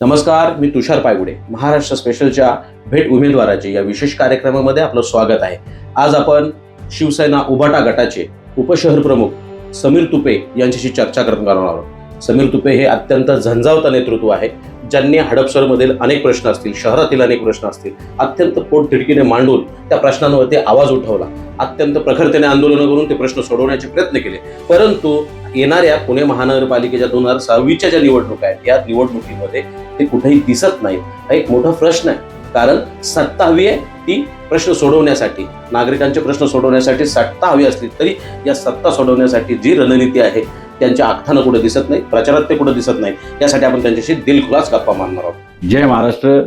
नमस्कार, मी तुषार पायगुडे. महाराष्ट्र स्पेशलच्या भेट उमेदवाराचे या विशेष कार्यक्रमामध्ये आपलं स्वागत आहे. आज आपण शिवसेना उभाटा गटाचे उपशहर प्रमुख समीर तुपे यांच्याशी चर्चा करणार आहोत. समीर तुपे हे अत्यंत झंझावता नेतृत्व आहे, ज्यांनी हडपसरमधील अनेक प्रश्न असतील, शहरातील अनेक प्रश्न असतील, अत्यंत पोटतिडकीने मांडून त्या प्रश्नांवरती आवाज उठवला. अत्यंत प्रखरतेने आंदोलनं करून ते प्रश्न सोडवण्याचे प्रयत्न केले. परंतु येणाऱ्या पुणे महानगरपालिकेच्या 2026च्या ज्या निवडणुका आहेत, या निवडणुकीमध्ये ते कुठेही दिसत नाहीत. हा एक मोठा प्रश्न आहे, कारण सत्ता हवी आहे. ती प्रश्न सोडवण्यासाठी, नागरिकांचे प्रश्न सोडवण्यासाठी सत्ता हवी असली तरी या सत्ता सोडवण्यासाठी जी रणनीती आहे त्यांच्या आखताना कुठे दिसत नाही, प्रचारात ते कुठे दिसत नाही. यासाठी आपण त्यांच्याशी दिलखुलास गप्पा मारणार आहोत. जय महाराष्ट्र.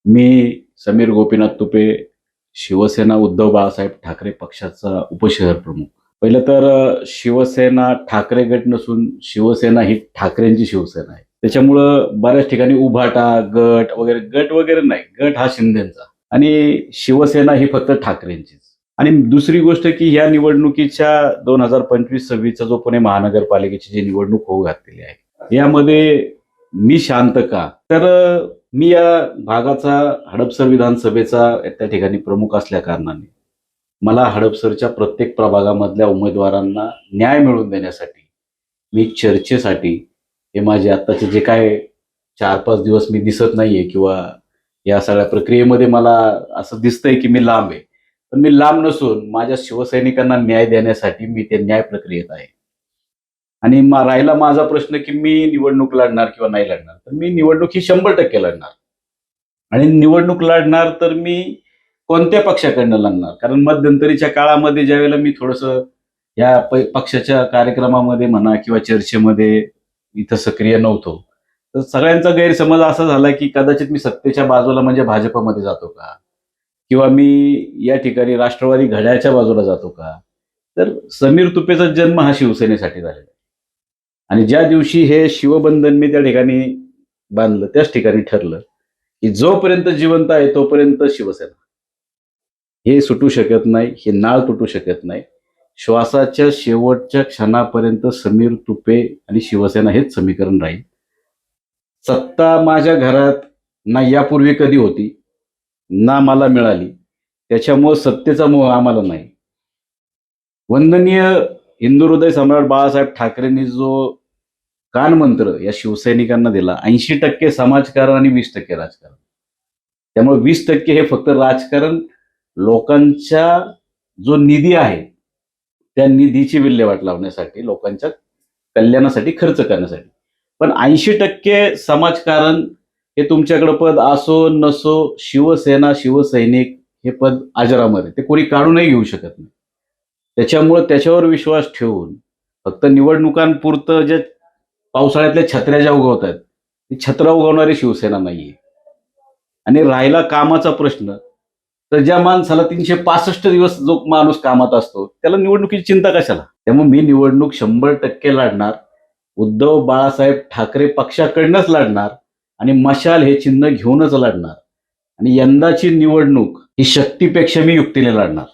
मी समीर गोपीनाथ तुपे, शिवसेना उद्धव बाळासाहेब ठाकरे पक्षाचा उपशहर प्रमुख. पहिलं तर शिवसेना ठाकरे गट नसून शिवसेना ही ठाकरेंची शिवसेना आहे. त्याच्यामुळं बऱ्याच ठिकाणी उभाटा गट वगैरे नाही. गट हा शिंदेचा आणि शिवसेना ही फक्त ठाकरेंचीच. आणि दुसरी गोष्ट की या निवडणुकीच्या 2025-26चा जो पुणे महानगरपालिकेची जी निवडणूक होऊ घातलेली आहे, यामध्ये मी शांत का, तर मी या भागाचा हडपसर विधानसभेचा त्या ठिकाणी प्रमुख असल्या कारणाने मला हडपसरच्या प्रत्येक प्रभागामधल्या उमेदवारांना न्याय मिळवून देण्यासाठी मी चर्चेसाठी, हे माझे आत्ताचे जे काय 4-5 दिवस मी दिसत नाहीये किंवा या सगळ्या प्रक्रियेमध्ये मला असं दिसतंय की मी लांब आहे, पण मी लांब नसून माझ्या शिवसैनिकांना न्याय देण्यासाठी मी ते न्याय प्रक्रियेत आहे. आणि राहिला माझा प्रश्न की मी निवडणूक लढणार किंवा नाही लढणार, तर मी निवडणूक ही 100% लढणार. आणि निवडणूक लढणार तर मी कोणत्या पक्षाकडनं लढणार, कारण मध्यंतरीच्या काळामध्ये ज्यावेळेला मी थोडंसं या पक्षाच्या कार्यक्रमामध्ये म्हणा किंवा चर्चेमध्ये इथं सक्रिय नव्हतो, तर सगळ्यांचा गैरसमज असा झाला की कदाचित मी सत्तेच्या बाजूला म्हणजे भाजपमध्ये जातो का, किंवा मी या ठिकाणी राष्ट्रवादी घड्याळच्या बाजूला जातो का. तर समीर तुपेचा जन्म हा शिवसेनेसाठी झालेला आहे. आणि ज्या दिवशी हे शिवबंधन मी त्या ठिकाणी बांधलं, त्याच ठिकाणी ठरलं की जोपर्यंत जिवंत आहे तोपर्यंत शिवसेना हे सुटू शकत नाही, हे नाळ तुटू शकत नाही. श्वासाच्या शेवटच्या क्षणापर्यंत समीर तुपे आणि शिवसेना हेच समीकरण राहील. सत्ता माझ्या घरात ना यापूर्वी कधी होती ना मला मिळाली, त्याच्यामुळं सत्तेचा मोह आम्हाला नाही. वंदनीय हिंदू हृदय सम्राट बाळासाहेब ठाकरेंनी जो कानमंत्र या शिवसैनिकांना दिला, 80% समाजकारण आणि 20% राजकारण. त्यामुळे 20% हे फक्त राजकारण, लोकांचा जो निधी आहे त्या निधीची विल्हेवाट लावण्यासाठी, लोकांच्या कल्याणासाठी खर्च करण्यासाठी. पण 80% समाजकारण हे तुमच्याकडे पद असो नसो, शिवसेना शिवसैनिक हे पद अजरामर आहे, ते कोणी काढूनही घेऊ शकत नाही. त्याच्यामुळे त्याच्यावर विश्वास ठेवून फक्त निवडणुकांपुरतं जे पावसाळ्यातल्या छत्र्या ज्या उगवत आहेत, ती छत्र उगवणारी शिवसेना नाहीये. आणि राहिला कामाचा प्रश्न, तर ज्या माणसाला 365 दिवस जो माणूस कामात असतो त्याला निवडणुकीची चिंता कशाला. त्यामुळे मी निवडणूक 100% लढणार, उद्धव बाळासाहेब ठाकरे पक्षाकडनंच लढणार आणि मशाल हे चिन्ह घेऊनच लढणार. आणि यंदाची निवडणूक ही शक्तीपेक्षा मी युक्तीने लढणार.